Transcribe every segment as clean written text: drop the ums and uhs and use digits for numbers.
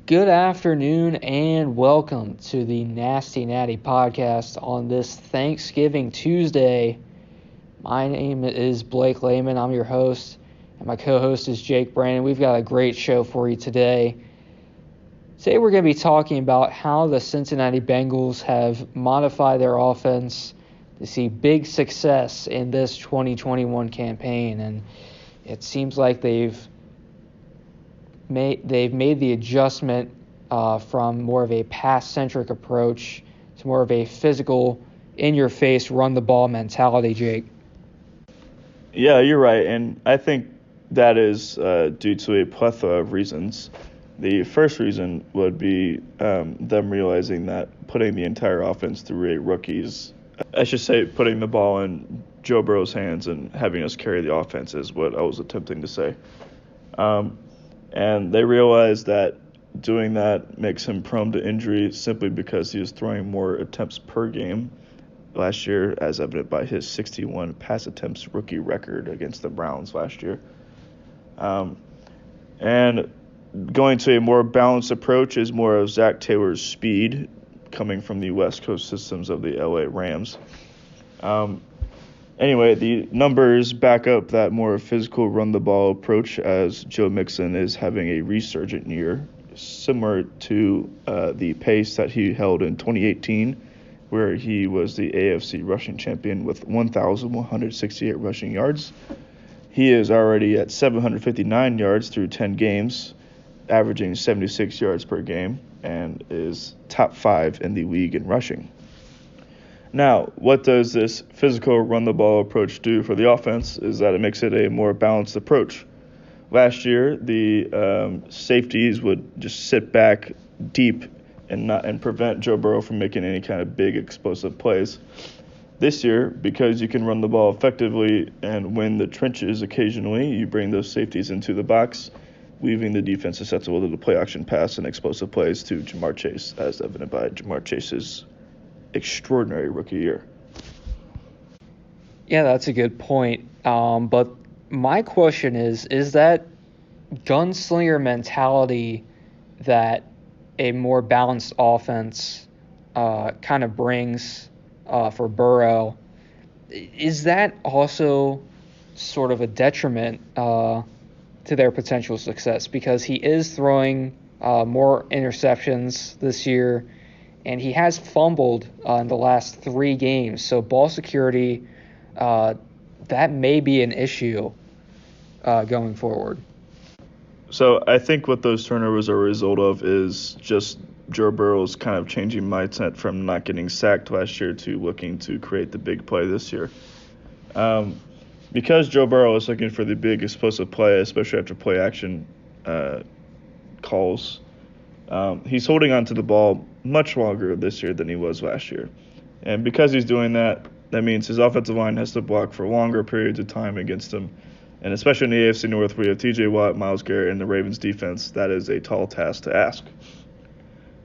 Good afternoon and welcome to the Nasty Natty podcast on this Thanksgiving Tuesday. My name is Blake Lehman. I'm your host, and my co-host is Jake Brannon. We've got a great show for you today. Today we're going to be talking about how the Cincinnati Bengals have modified their offense to see big success in this 2021 campaign, and it seems like they've made the adjustment from more of a pass-centric approach to more of a physical, in-your-face, run-the-ball mentality, Jake. Yeah, you're right, and I think that is due to a plethora of reasons. The first reason would be them realizing that putting the entire offense through putting the ball in Joe Burrow's hands and having us carry the offense is what I was attempting to say. And they realized that doing that makes him prone to injury simply because he was throwing more attempts per game last year, as evident by his 61 pass attempts rookie record against the Browns last year. And going to a more balanced approach is more of Zach Taylor's speed coming from the West Coast systems of the LA Rams. Anyway, the numbers back up that more physical run-the-ball approach as Joe Mixon is having a resurgent year, similar to the pace that he held in 2018, where he was the AFC rushing champion with 1,168 rushing yards. He is already at 759 yards through 10 games, averaging 76 yards per game, and is top 5 in the league in rushing. Now, what does this physical run-the-ball approach do for the offense is that it makes it a more balanced approach. Last year, the safeties would just sit back deep and prevent Joe Burrow from making any kind of big explosive plays. This year, because you can run the ball effectively and win the trenches occasionally, you bring those safeties into the box, leaving the defense susceptible to the play-action pass and explosive plays to Jamar Chase, as evident by Jamar Chase's extraordinary rookie year. Yeah, that's a good point. But my question is that gunslinger mentality that a more balanced offense kind of brings for Burrow, is that also sort of a detriment to their potential success? Because he is throwing more interceptions this year, and he has fumbled in the last 3 games. So ball security, that may be an issue going forward. So I think what those turnovers are a result of is just Joe Burrow's kind of changing mindset from not getting sacked last year to looking to create the big play this year. Because Joe Burrow is looking for the big explosive play, especially after play action calls, he's holding on to the ball much longer this year than he was last year. And because he's doing that, that means his offensive line has to block for longer periods of time against him. And especially in the AFC North, we have T.J. Watt, Myles Garrett, and the Ravens defense. That is a tall task to ask.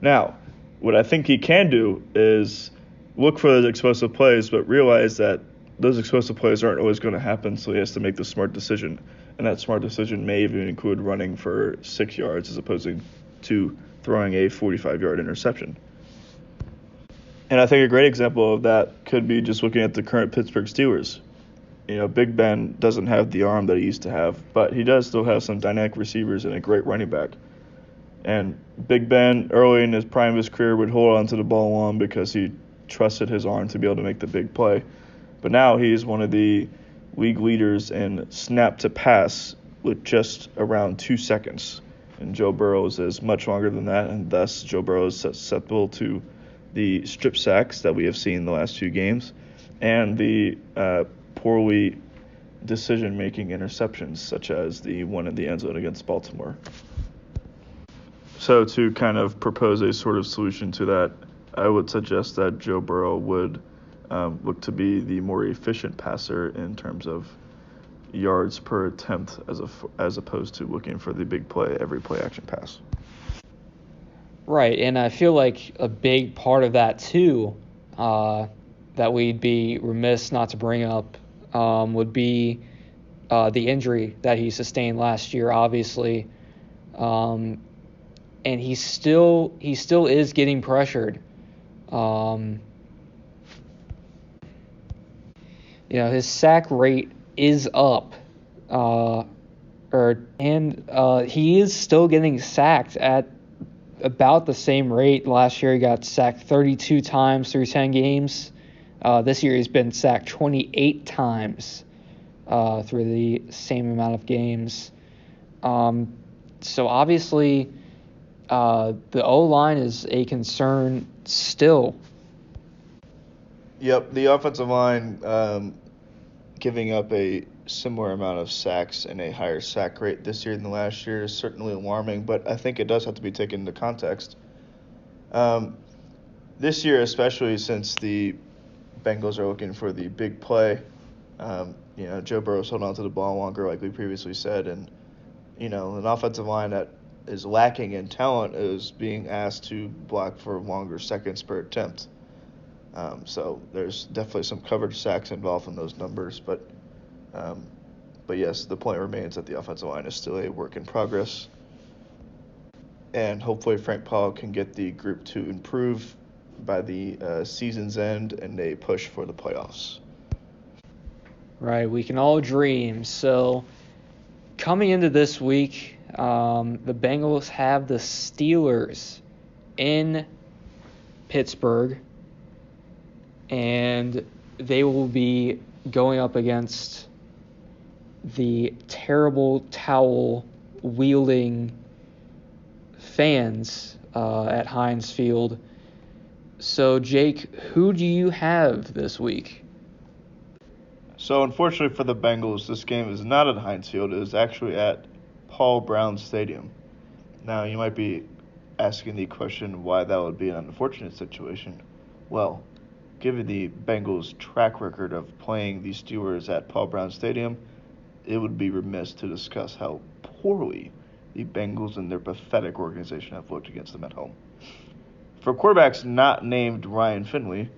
Now, what I think he can do is look for those explosive plays, but realize that those explosive plays aren't always going to happen, so he has to make the smart decision. And that smart decision may even include running for 6 yards as opposed to throwing a 45-yard interception. And I think a great example of that could be just looking at the current Pittsburgh Steelers. You know, Big Ben doesn't have the arm that he used to have, but he does still have some dynamic receivers and a great running back. And Big Ben, early in his prime of his career, would hold on to the ball long because he trusted his arm to be able to make the big play. But now he's one of the league leaders in snap to pass with just around 2 seconds. And Joe Burrow's is much longer than that, and thus Joe Burrow is susceptible to the strip sacks that we have seen in the last 2 games and the poorly decision-making interceptions, such as the one in the end zone against Baltimore. So to kind of propose a sort of solution to that, I would suggest that Joe Burrow would look to be the more efficient passer in terms of yards per attempt as opposed to looking for the big play, every play action pass. Right, and I feel like a big part of that too, that we'd be remiss not to bring up, would be the injury that he sustained last year. Obviously, and he still is getting pressured. His sack rate is up, he is still getting sacked at about the same rate. Last year he got sacked 32 times through 10 games. This year he's been sacked 28 times through the same amount of games. So obviously the O-line is a concern still. Yep, the offensive line giving up a similar amount of sacks and a higher sack rate this year than last year is certainly alarming, but I think it does have to be taken into context. This year, especially since the Bengals are looking for the big play, Joe Burrow's holding on to the ball longer, like we previously said, and an offensive line that is lacking in talent is being asked to block for longer seconds per attempt. So there's definitely some coverage sacks involved in those numbers, but yes, the point remains that the offensive line is still a work in progress, and hopefully Frank Paul can get the group to improve by the season's end and a push for the playoffs. Right, we can all dream. So coming into this week, the Bengals have the Steelers in Pittsburgh, and they will be going up against the terrible towel-wielding fans at Heinz Field. So, Jake, who do you have this week? So, unfortunately for the Bengals, this game is not at Heinz Field. It is actually at Paul Brown Stadium. Now, you might be asking the question why that would be an unfortunate situation. Well, given the Bengals' track record of playing the Steelers at Paul Brown Stadium, it would be remiss to discuss how poorly the Bengals and their pathetic organization have looked against them at home. For quarterbacks not named Ryan Finley,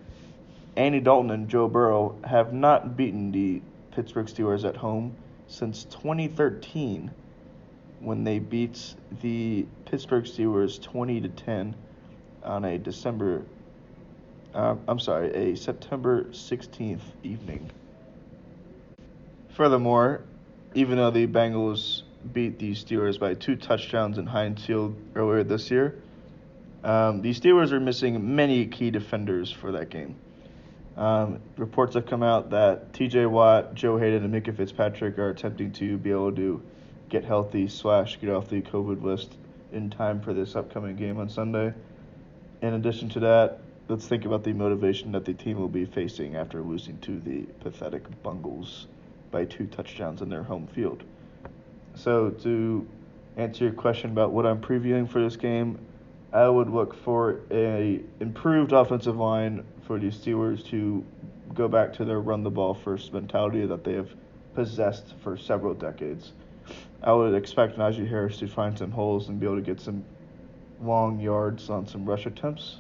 Andy Dalton and Joe Burrow have not beaten the Pittsburgh Steelers at home since 2013, when they beat the Pittsburgh Steelers 20-10 on a September 16th evening. Furthermore, even though the Bengals beat the Steelers by 2 touchdowns in Heinz Field earlier this year, the Steelers are missing many key defenders for that game. Reports have come out that TJ Watt, Joe Hayden, and Minka Fitzpatrick are attempting to be able to get healthy / get off the COVID list in time for this upcoming game on Sunday. In addition to that, let's think about the motivation that the team will be facing after losing to the pathetic Bengals by 2 touchdowns in their home field. So to answer your question about what I'm previewing for this game, I would look for a improved offensive line for the Steelers to go back to their run-the-ball-first mentality that they have possessed for several decades. I would expect Najee Harris to find some holes and be able to get some long yards on some rush attempts.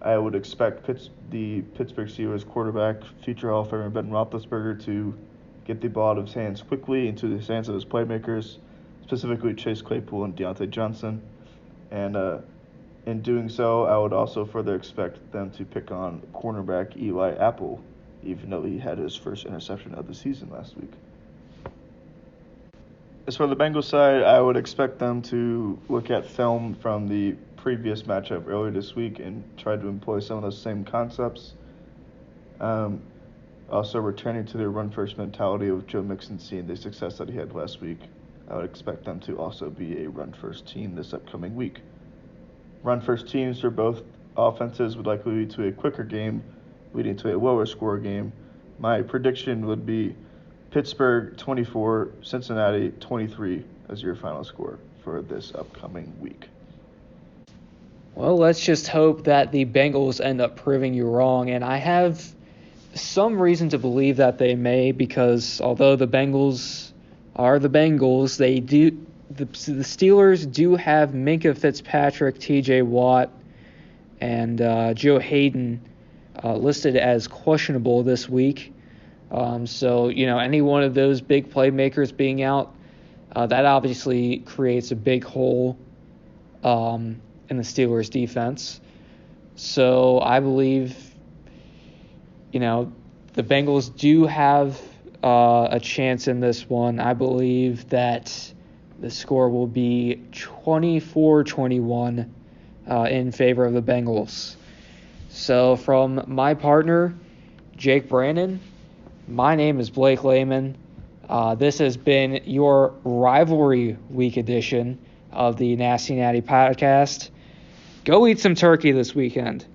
I would expect the Pittsburgh Steelers quarterback, future Hall of Famer Ben Roethlisberger, to get the ball out of his hands quickly into the hands of his playmakers, specifically Chase Claypool and Deontay Johnson. And in doing so, I would also further expect them to pick on cornerback Eli Apple, even though he had his first interception of the season last week. As for the Bengals side, I would expect them to look at film from the previous matchup earlier this week and try to employ some of those same concepts. Also returning to their run-first mentality with Joe Mixon seeing the success that he had last week. I would expect them to also be a run-first team this upcoming week. Run-first teams for both offenses would likely lead to a quicker game, leading to a lower score game. My prediction would be Pittsburgh 24, Cincinnati 23 as your final score for this upcoming week. Well, let's just hope that the Bengals end up proving you wrong, and I have some reason to believe that they may, because although the Bengals are the Bengals, the Steelers do have Minka Fitzpatrick, TJ Watt, and Joe Hayden listed as questionable this week. So, any one of those big playmakers being out, that obviously creates a big hole in the Steelers' defense. So I believe, the Bengals do have a chance in this one. I believe that the score will be 24-21 in favor of the Bengals. So from my partner, Jake Brannon, my name is Blake Lehman. This has been your Rivalry Week edition of the Nasty Natty Podcast. Go eat some turkey this weekend.